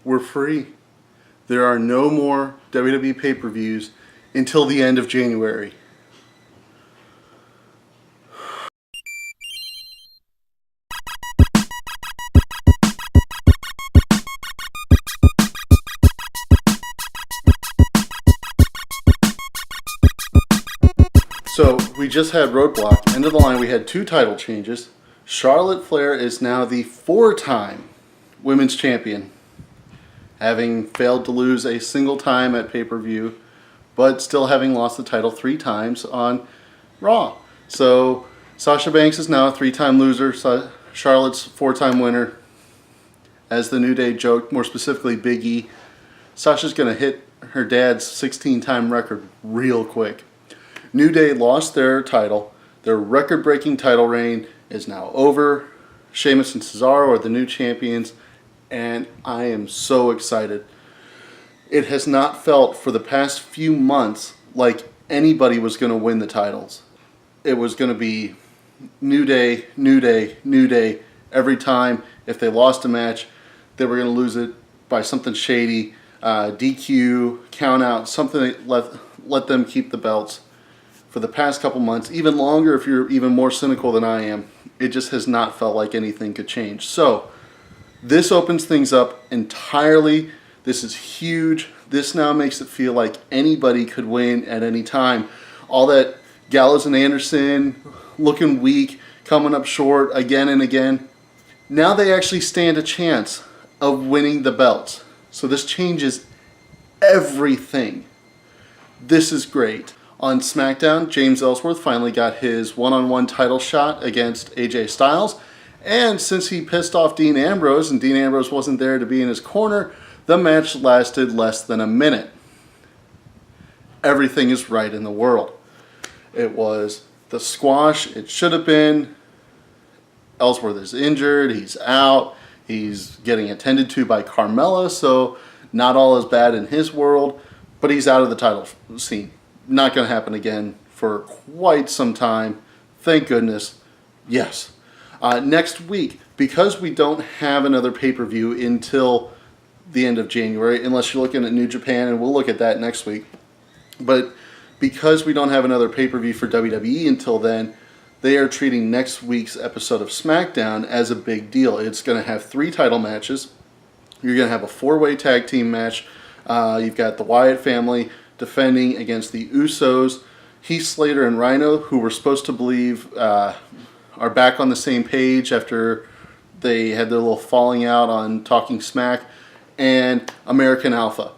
we're free. There are no more WWE pay-per-views until the end of January. So we just had Roadblock. End of the line, we had 2 title changes. Charlotte Flair is now the 4-time women's champion, having failed to lose a single time at pay-per-view, but still having lost the title 3 times on Raw. So Sasha Banks is now a 3-time loser. Charlotte's 4-time winner. As the New Day joked, more specifically Big E, Sasha's going to hit her dad's 16-time record real quick. New Day lost their title. Their record-breaking title reign is now over. Sheamus and Cesaro are the new champions, and I am so excited. It has not felt for the past few months like anybody was going to win the titles. It was going to be New Day, New Day, New Day every time. If they lost a match, they were going to lose it by something shady, DQ, count out, something that let them keep the belts. For the past couple months, even longer if you're even more cynical than I am, it just has not felt like anything could change. So this opens things up entirely. This is huge. This now makes it feel like anybody could win at any time. All that Gallows and Anderson looking weak, coming up short again and again. Now they actually stand a chance of winning the belts. So this changes everything. This is great. On SmackDown, James Ellsworth finally got his one-on-one title shot against AJ Styles. And since he pissed off Dean Ambrose, and Dean Ambrose wasn't there to be in his corner, the match lasted less than a minute. Everything is right in the world. It was the squash it should have been. Ellsworth is injured. He's out. He's getting attended to by Carmella, so not all is bad in his world. But he's out of the title scene. Not going to happen again for quite some time. Thank goodness. Yes. Next week, because we don't have another pay-per-view until the end of January, unless you're looking at New Japan, and we'll look at that next week. But because we don't have another pay-per-view for WWE until then, they are treating next week's episode of SmackDown as a big deal. It's going to have 3 title matches. You're going to have a 4-way tag team match. You've got the Wyatt family defending against the Usos. Heath Slater and Rhino, who we're supposed to believe are back on the same page after they had their little falling out on Talking Smack, and American Alpha.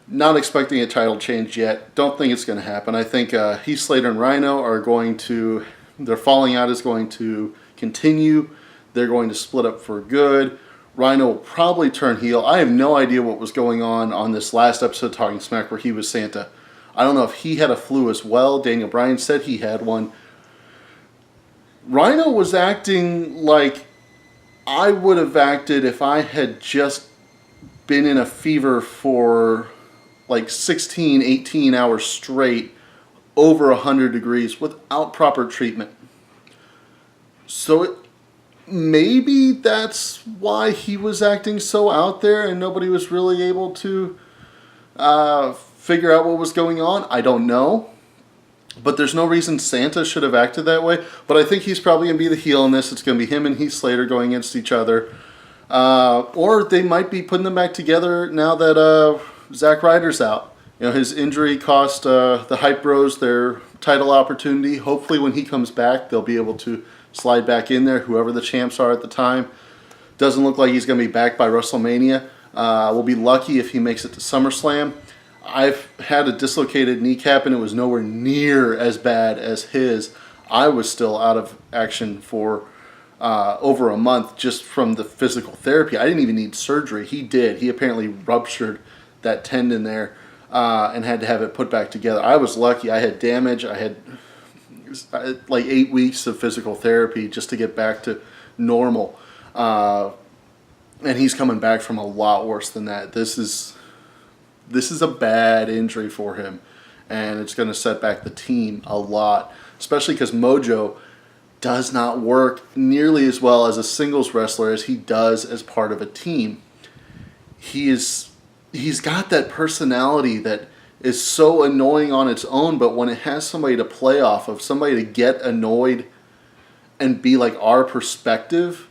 Not expecting a title change yet. Don't think it's going to happen. I think Heath Slater and Rhino are going to, their falling out is going to continue. They're going to split up for good. Rhino will probably turn heel. I have no idea what was going on this last episode of Talking Smack where he was Santa. I don't know if he had a flu as well. Daniel Bryan said he had one. Rhino was acting like I would have acted if I had just been in a fever for like 16, 18 hours straight, over 100 degrees, without proper treatment. So maybe that's why he was acting so out there and nobody was really able to figure out what was going on. I don't know. But there's no reason Santa should have acted that way. But I think he's probably going to be the heel in this. It's going to be him and Heath Slater going against each other. Or they might be putting them back together now that Zack Ryder's out. You know, his injury cost the Hype Bros their title opportunity. Hopefully when he comes back, they'll be able to slide back in there, whoever the champs are at the time. Doesn't look like he's going to be back by WrestleMania. We'll be lucky if he makes it to SummerSlam. I've had a dislocated kneecap and it was nowhere near as bad as his. I was still out of action for over a month just from the physical therapy. I didn't even need surgery. He did. He apparently ruptured that tendon there and had to have it put back together. I was lucky. I had damage. I had like 8 weeks of physical therapy just to get back to normal. And he's coming back from a lot worse than that. This is a bad injury for him, and it's going to set back the team a lot, especially because Mojo does not work nearly as well as a singles wrestler as he does as part of a team. he's got that personality that is so annoying on its own, but when it has somebody to play off of, somebody to get annoyed and be like our perspective,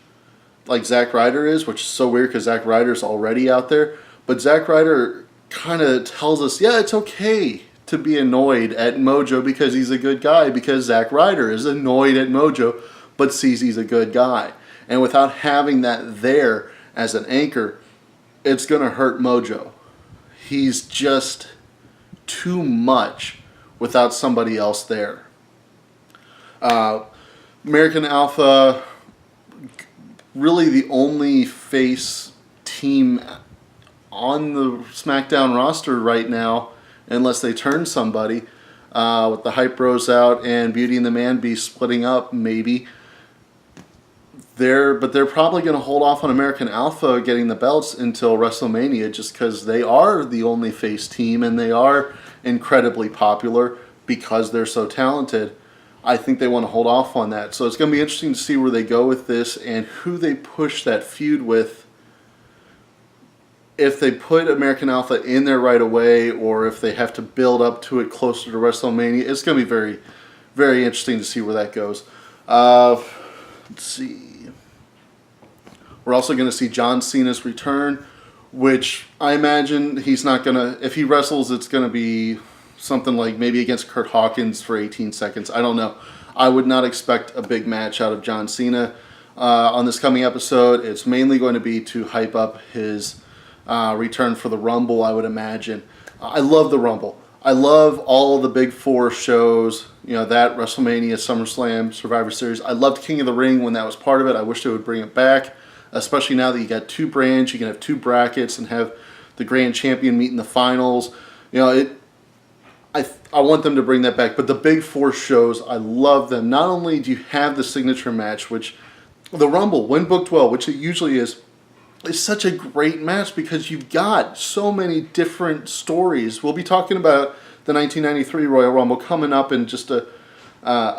like Zack Ryder is, which is so weird because Zack Ryder's already out there, but Zack Ryder kind of tells us, yeah, it's okay to be annoyed at Mojo because he's a good guy, because Zack Ryder is annoyed at Mojo but sees he's a good guy. And without having that there as an anchor, it's going to hurt Mojo. He's just too much without somebody else there. American Alpha, really the only face team on the SmackDown roster right now, unless they turn somebody, with the Hype Bros out and Beauty and the Man Beast splitting up, maybe. But they're probably going to hold off on American Alpha getting the belts until WrestleMania, just because they are the only face team and they are incredibly popular because they're so talented. I think they want to hold off on that. So it's going to be interesting to see where they go with this and who they push that feud with. If they put American Alpha in there right away, or if they have to build up to it closer to WrestleMania, it's going to be very, very interesting to see where that goes. Let's see. We're also going to see John Cena's return, which I imagine he's not going to... If he wrestles, it's going to be something like maybe against Kurt Hawkins for 18 seconds. I don't know. I would not expect a big match out of John Cena on this coming episode. It's mainly going to be to hype up his return for the Rumble, I would imagine. I love the Rumble. I love all of the big four shows, that, WrestleMania, SummerSlam, Survivor Series. I loved King of the Ring when that was part of it. I wish they would bring it back, especially now that you got two brands. You can have two brackets and have the grand champion meet in the finals. I want them to bring that back. But the big four shows, I love them. Not only do you have the signature match, which the Rumble, when booked well, which it usually is such a great match because you've got so many different stories. We'll be talking about the 1993 Royal Rumble coming up in just a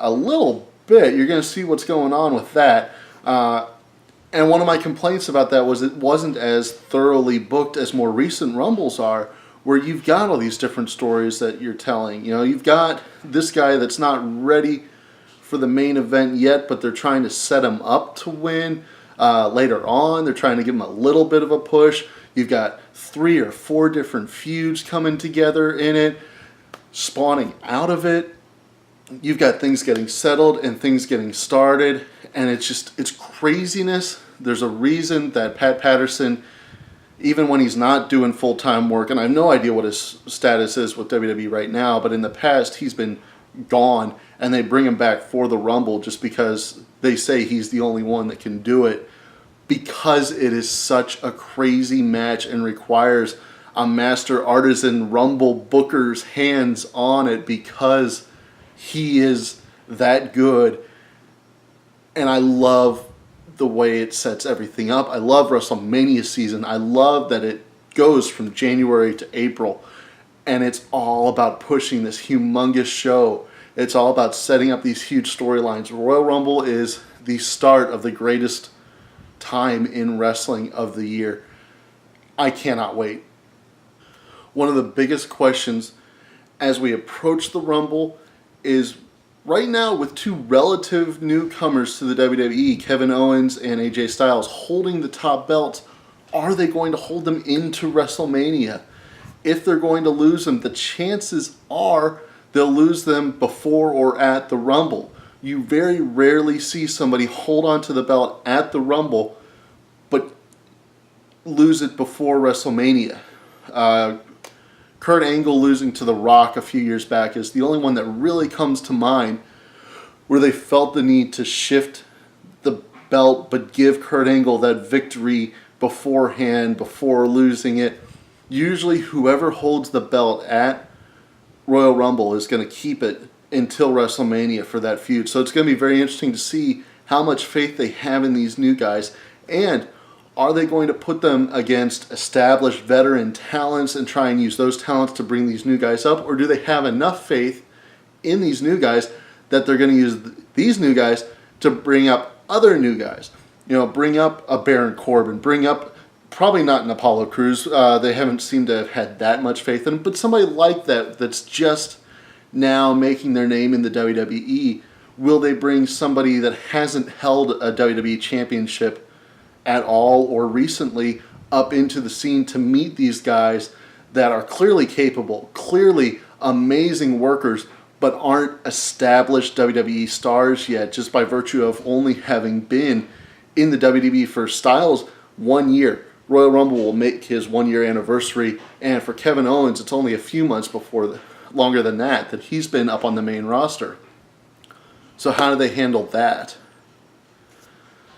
little bit. You're going to see what's going on with that. And one of my complaints about that was it wasn't as thoroughly booked as more recent Rumbles are, where you've got all these different stories that you're telling. You've got this guy that's not ready for the main event yet, but they're trying to set him up to win. Later on, they're trying to give him a little bit of a push. You've got 3 or 4 different feuds coming together in it, spawning out of it. You've got things getting settled and things getting started, and it's craziness. There's a reason that Pat Patterson, even when he's not doing full-time work, and I have no idea what his status is with WWE right now, but in the past he's been gone, and they bring him back for the Rumble just because they say he's the only one that can do it, because it is such a crazy match and requires a master artisan Rumble booker's hands on it, because he is that good. And I love the way it sets everything up. I love WrestleMania season. I love that it goes from January to April, and it's all about pushing this humongous show. It's all about setting up these huge storylines. Royal Rumble is the start of the greatest time in wrestling of the year. I cannot wait. One of the biggest questions as we approach the Rumble is, right now with 2 relative newcomers to the WWE, Kevin Owens and AJ Styles, holding the top belts, are they going to hold them into WrestleMania? If they're going to lose them, the chances are they'll lose them before or at the Rumble. You very rarely see somebody hold on to the belt at the Rumble, but lose it before WrestleMania. Kurt Angle losing to The Rock a few years back is the only one that really comes to mind where they felt the need to shift the belt but give Kurt Angle that victory beforehand, before losing it. Usually whoever holds the belt at Royal Rumble is going to keep it until WrestleMania for that feud. So it's going to be very interesting to see how much faith they have in these new guys, and are they going to put them against established veteran talents and try and use those talents to bring these new guys up, or do they have enough faith in these new guys that they're going to use these new guys to bring up other new guys? Bring up a Baron Corbin, bring up Probably not in Apollo Crews. They haven't seemed to have had that much faith in him. But somebody like that, that's just now making their name in the WWE, will they bring somebody that hasn't held a WWE championship at all or recently up into the scene to meet these guys that are clearly capable, clearly amazing workers, but aren't established WWE stars yet, just by virtue of only having been in the WWE for Styles 1 year. Royal Rumble will make his 1 year anniversary, and for Kevin Owens, it's only a few months before, longer than that he's been up on the main roster. So how do they handle that?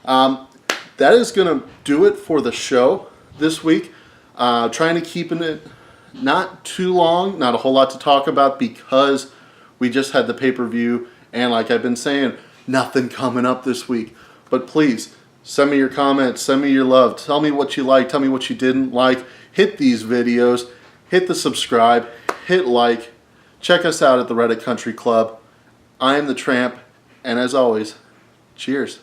That is going to do it for the show this week. Trying to keep it not too long, not a whole lot to talk about because we just had the pay-per-view, and like I've been saying, nothing coming up this week. But please, send me your comments, send me your love, tell me what you like, tell me what you didn't like. Hit these videos, hit the subscribe, hit like, check us out at the Reddit Country Club. I am the Tramp, and as always, cheers.